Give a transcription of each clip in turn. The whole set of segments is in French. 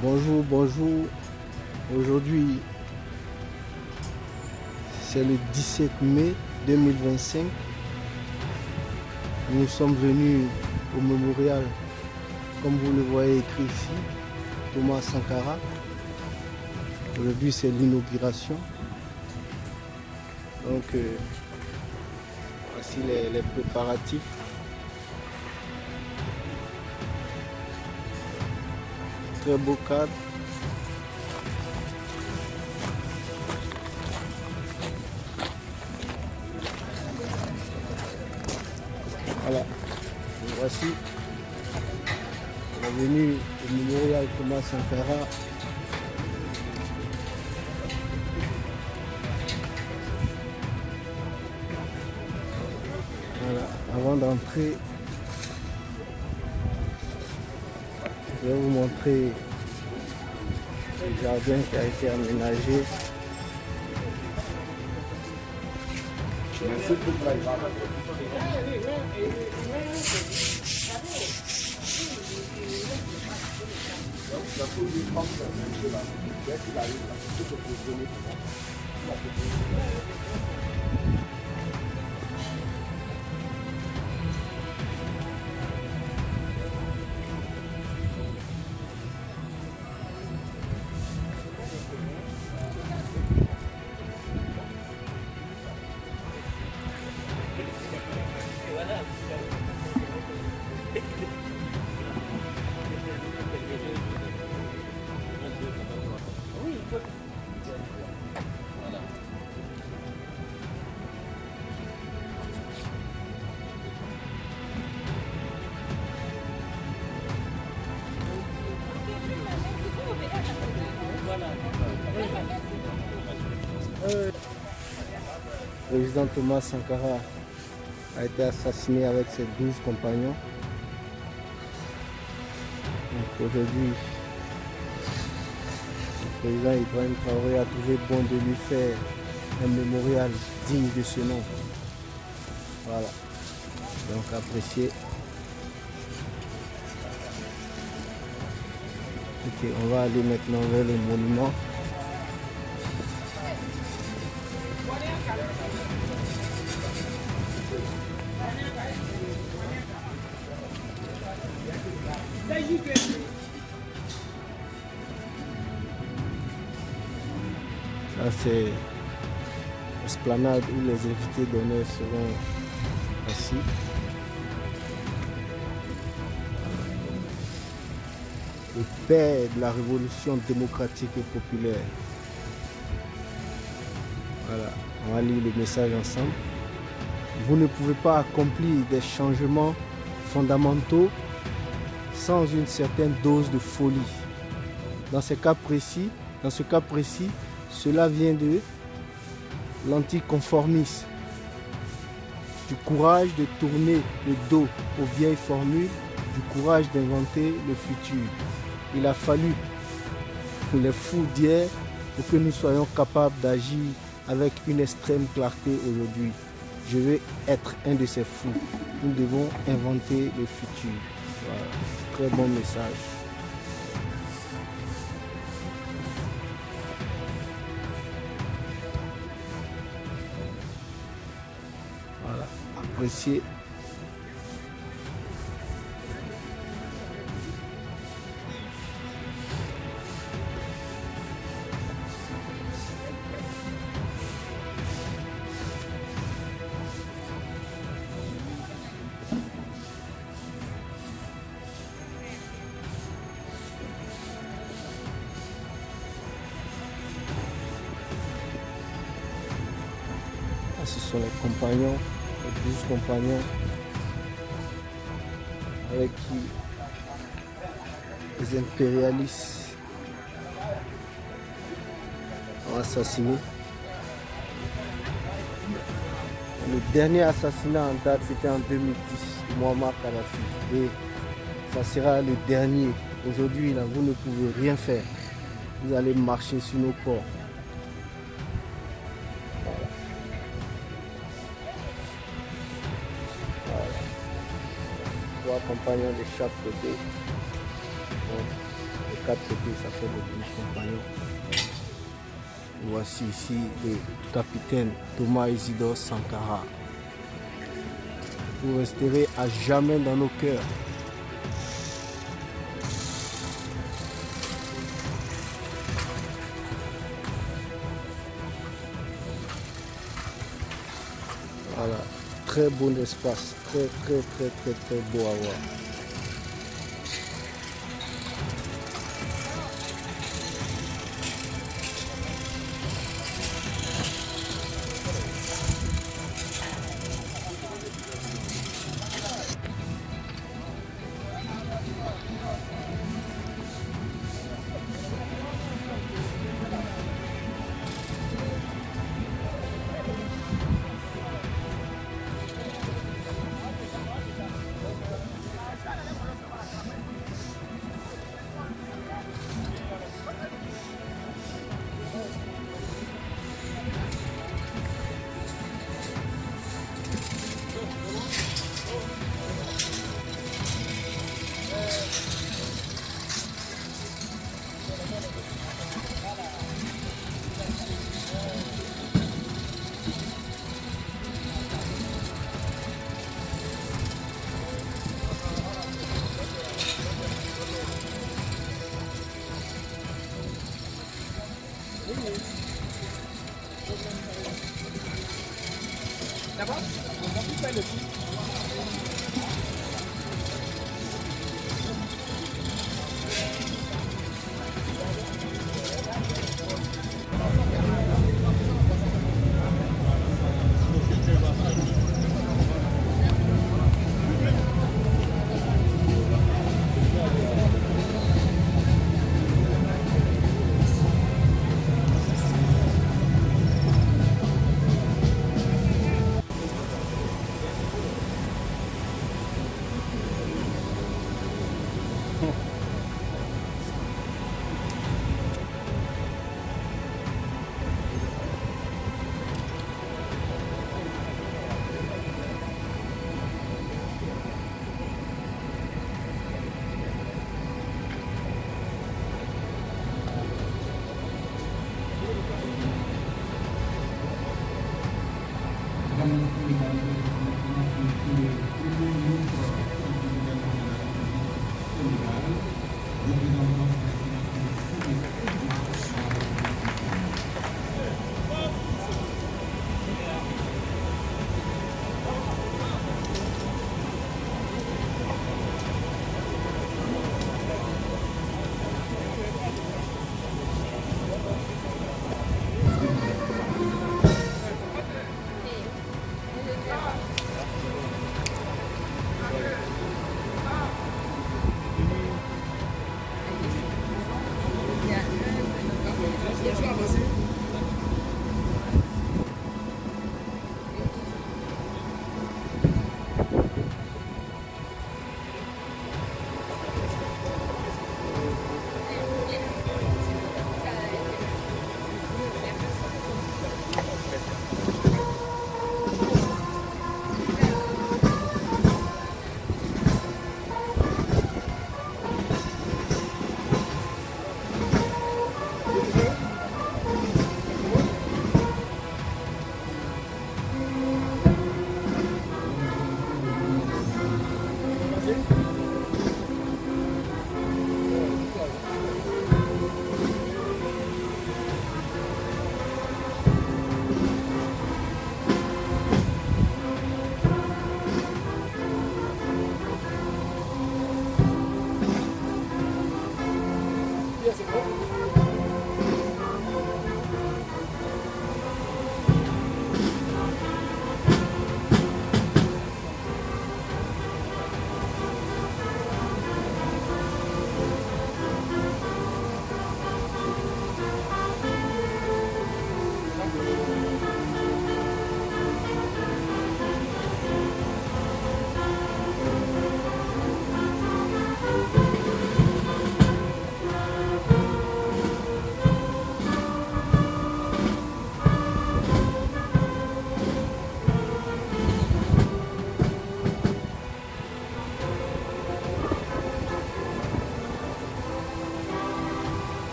Bonjour, bonjour. Aujourd'hui, c'est le 17 mai 2025. Nous sommes venus au mémorial, comme vous le voyez écrit ici, Thomas Sankara. Aujourd'hui, c'est l'inauguration. Donc, voici les préparatifs. Très beau cadre. Voilà, et voici la venue au mémorial Thomas Sankara. Voilà, avant d'entrer, je vais vous montrer le jardin qui a été aménagé. Le président Thomas Sankara a été assassiné avec ses 12 compagnons. Donc aujourd'hui, le président Ibrahim Traoré a trouvé bon de lui faire un mémorial digne de ce nom. Voilà. Donc appréciez. Ok, on va aller maintenant vers le monument. Ça c'est l'esplanade où les invités d'honneur seront assis. Le père de la révolution démocratique et populaire. Voilà, on va lire le message ensemble. Vous ne pouvez pas accomplir des changements fondamentaux sans une certaine dose de folie. Dans ce cas précis, cela vient de l'anticonformisme, du courage de tourner le dos aux vieilles formules, du courage d'inventer le futur. Il a fallu les fous d'hier pour que nous soyons capables d'agir avec une extrême clarté aujourd'hui. Je vais être un de ces fous. Nous devons inventer le futur. Voilà. Très bon message. Voilà, appréciez. Ce sont les compagnons, les 12 compagnons avec qui les impérialistes ont assassiné. Le dernier assassinat en date, c'était en 2010, Muammar Kadhafi. Et ça sera le dernier. Aujourd'hui, là, vous ne pouvez rien faire. Vous allez marcher sur nos corps. voies compagnons de chaque côté. Donc, les 4 côtés, ça fait le 12 compagnons. Voici ici le capitaine Thomas Isidore Sankara. Vous resterez à jamais dans nos cœurs. Voilà, très bon espace, très beau à voir. D'abord, on va tout faire le coup.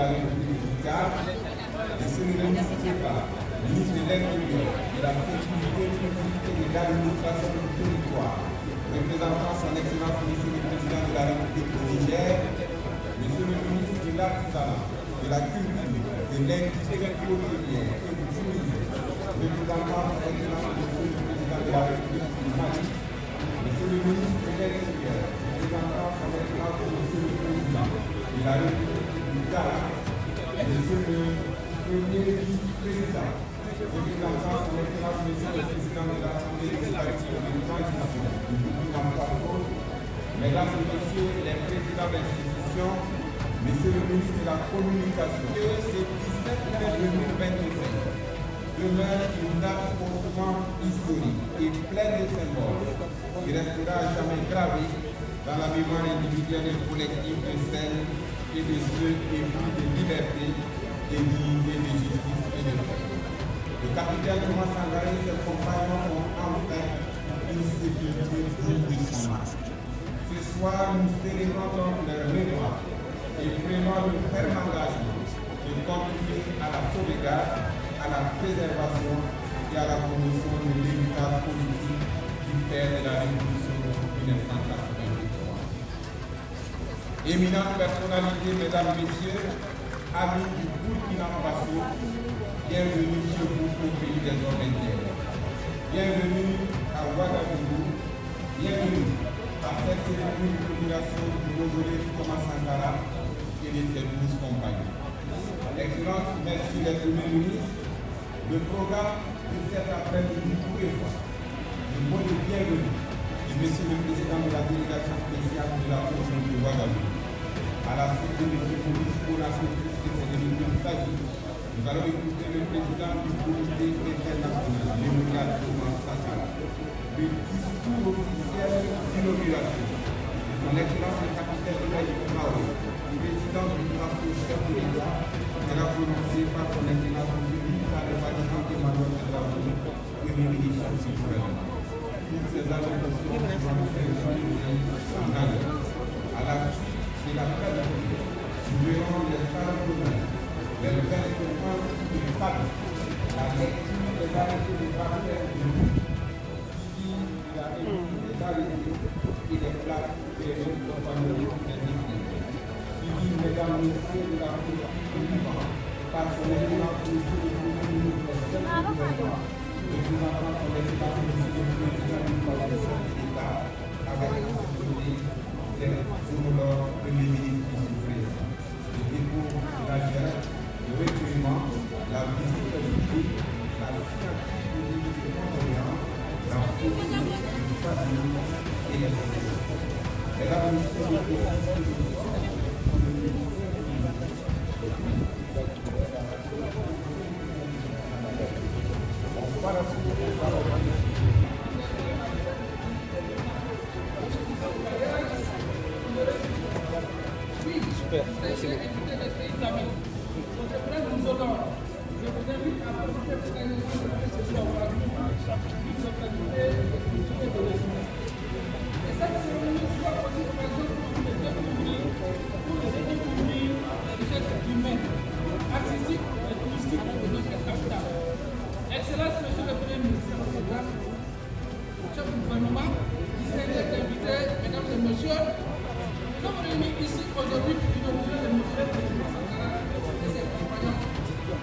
la République du Cap, Monsieur le ministre d'État, ministre de l'Intérieur, de la Sécurité publique et de l'administration du territoire, représentant son Excellence Monsieur le Président de la République du Niger, Monsieur le ministre de l'Artisanat, de la Culture, de l'Industrie hôtelière et du tourisme, représentant son Excellence Monsieur le Président de la République du Mali, Monsieur le ministre de l'Intérieur, représentant son Excellence Monsieur le Président de la République du Ghana, Monsieur le Premier vice-président, représentant son Excellence Monsieur le Président de l'Assemblée législative de transition du Burkina Faso, Mesdames et Messieurs les présidents d'institutions, Monsieur le ministre de la Communication, que ce 17 mai 2025 demeure une date hautement historique et pleine de symboles qui restera à jamais gravée dans la mémoire individuelle et collective de celles et de ceux épris de liberté, de dignité, de justice et de paix. Le capitaine Thomas Sankara et ses compagnons ont enfin une sécurité digne de son nom. Ce soir, nous célébrons donc leur mémoire et prenons le ferme engagement de contribuer à la sauvegarde, à la préservation et à la promotion de l'héritage politique du père de la Révolution de 1983. Éminentes personnalités, mesdames, messieurs, amis du Burkina Faso, bienvenue chez vous au pays des hommes intègres. Bienvenue à Ouagadougou, bienvenue à cette cérémonie de commémoration du mausolée Thomas Sankara et de ses 12 compagnons. Excellence, merci les premiers ministres. Le programme de cet après-midi prévoit le mot de bienvenue de Monsieur le Président de la délégation spéciale de la province de Ouagadougou. À la suite de M. Maurice Bonasso, nous allons écouter le président du comité international, Léonidas Thomas Sankara, le discours officiel d'inauguration de son Excellence le capitaine Ibrahim Traoré, président du drapeau chef de l'État, sera prononcé par son Excellence M. Emmanuel Traoré, Premier ministre du gouvernement. Toutes ces allocations seront en œuvre. À la suite de la présentation, nous verrons les salles d'honneur, les instruments de papier, la lecture des arrêtés de caractère de suivi de la réunion des arrêtés et des plaques des compagnies des députés. Suivi, mesdames et messieurs, de la politique vivante par son Excellence Monsieur le Premier ministre du gouvernement, représentant son Excellence Monsieur le Président du Conseil d'État, avec la sécurité des homologues Premier ministre du Président. Le dépôt de la guerre, le recueillement, la visite publique, la signature du livre de condoléances, la photo du patrimoine et les autres. Mesdames et messieurs, Super, merci beaucoup. Excellence, Monsieur le Premier ministre, chef du gouvernement, distingués invités, mesdames et messieurs, nous sommes réunis ici aujourd'hui pour inaugurer le musée de Thomas Sankara et ses compagnons,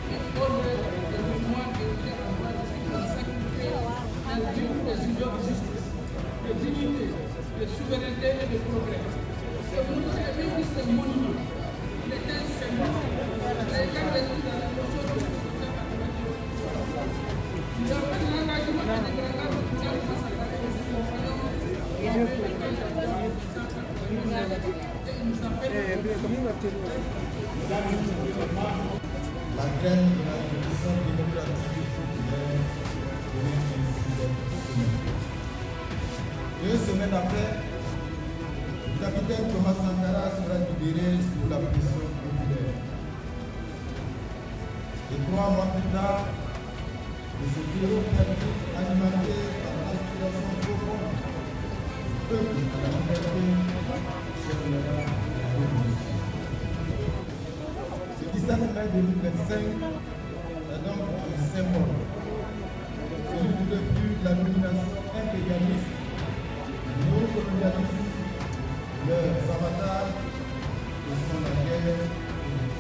et honorer le mouvement érigé en droit de sécurité, d'indigne des idéaux de justice, de dignité, de souveraineté et de progrès. Ce musée est plus qu'un monument, il est un symbole, légal de toute la révolution de la société mathématique. Il appelle l'engagement de l'engagement de Thomas Sankara et ses compagnons et il nous appelle la graine de la révolution démocratique et populaire de 2 semaines après, le capitaine Thomas Sankara sera libéré sous la pression populaire. Et 3 mois plus tard, de ce bureau perdu alimenté par l'aspiration profonde du peuple à la liberté, chef de la révolution. mai 2025 est donc un symbole. Celui depuis la domination impérialiste, le néocolonialisme, leur avantage, ce sont la guerre et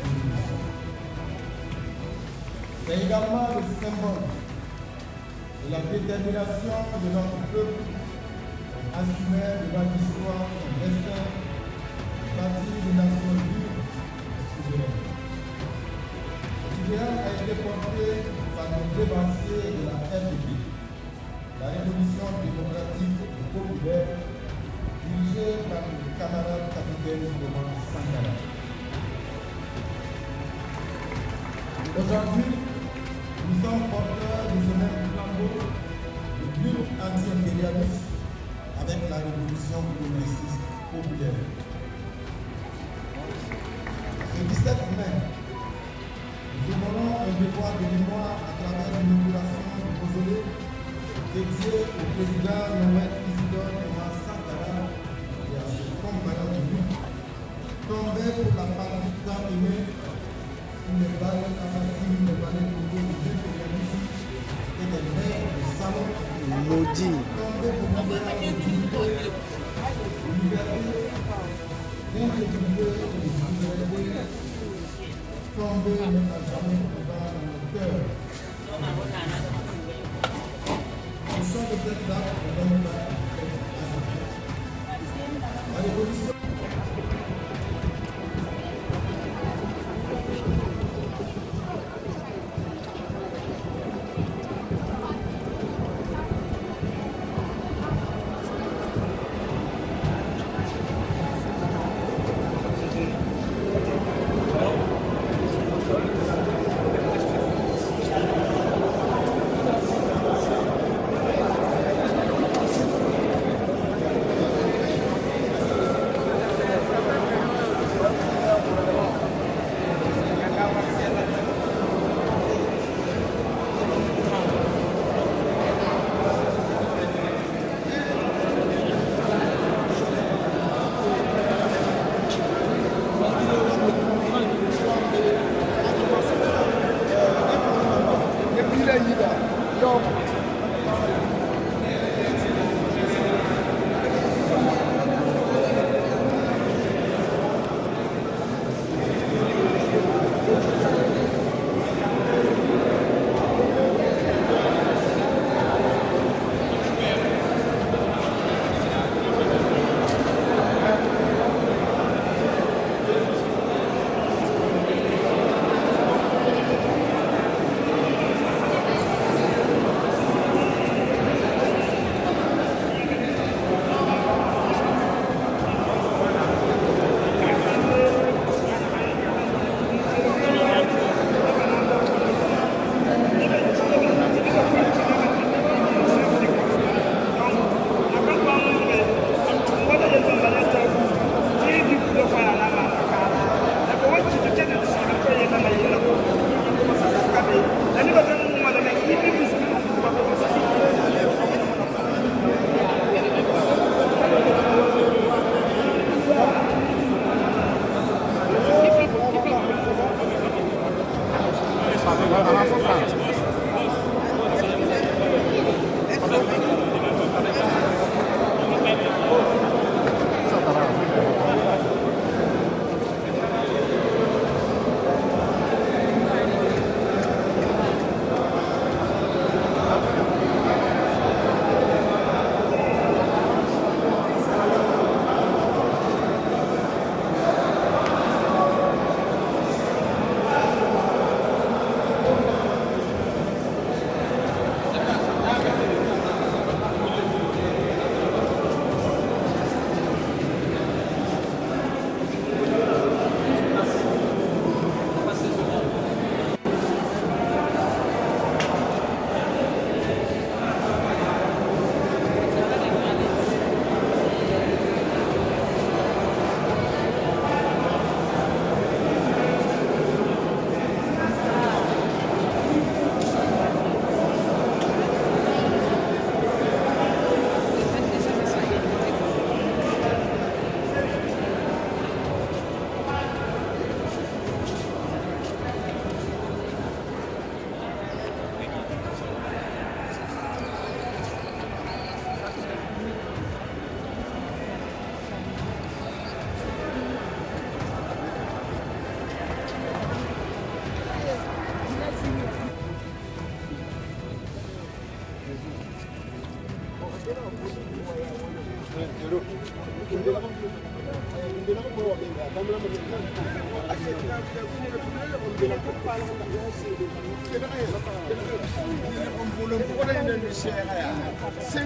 l'évolution. C'est également le symbole de la détermination de notre peuple à assumer devant l'histoire son destin, bâtir une nation libre et souveraine. Cet idéal a été porté par nos dévanciers de la RDP, la Révolution démocratique et populaire, dirigée par le camarade capitaine Thomas Sankara. Aujourd'hui, nous sommes porteurs de ce même flambeau de lutte anti-impérialiste avec la révolution progressiste populaire. Ce 17 mai, nous honorons un devoir de mémoire à travers l'inauguration du mausolée dédié au président Noël Isidore Thomas Sankara et à ses compagnons de lutte, tombés pour la patrie tant aimée sous les balles assassines des balais de l'impérialisme et des maires de salon Maudit. tombés pour l'honneur de l'unité, de liberté, d'intégrité et de souveraineté, tombés mais à jamais dans nos cœurs. Au sein de cette date, on donne la révolution.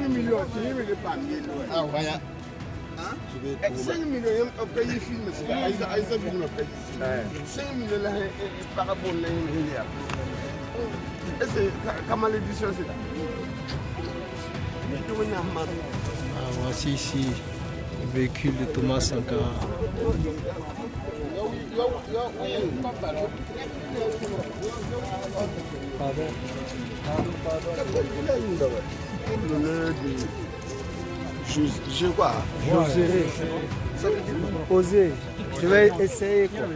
millions, ah ouais. 5 millions au pays film, c'est 5 millions par rapport à l'India. Et c'est comment l'édition c'est là? Voici ici le véhicule de Thomas Sankara. Je quoi? J'oserai. Oser. Je vais essayer quoi.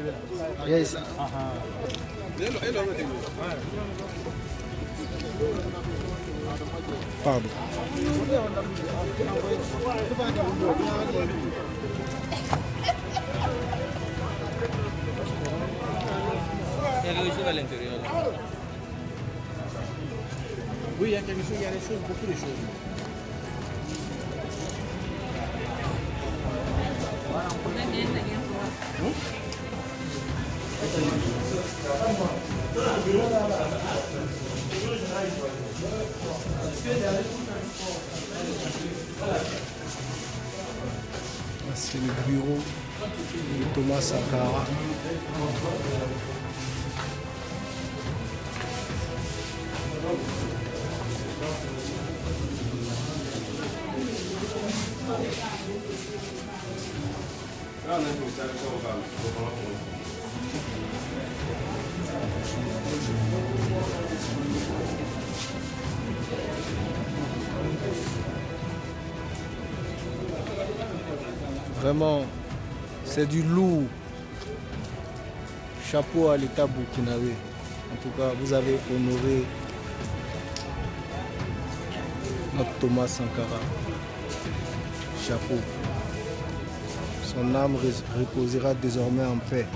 Yes. Pardon. Il y a quelque chose à l'intérieur. Oui, il y a quelque chose, il y a des choses, beaucoup de choses. C'est le bureau de Thomas Sankara. Vraiment, c'est du lourd. Chapeau à l'État burkinabé. En tout cas, vous avez honoré notre Thomas Sankara. Chapeau. Son âme reposera désormais en paix.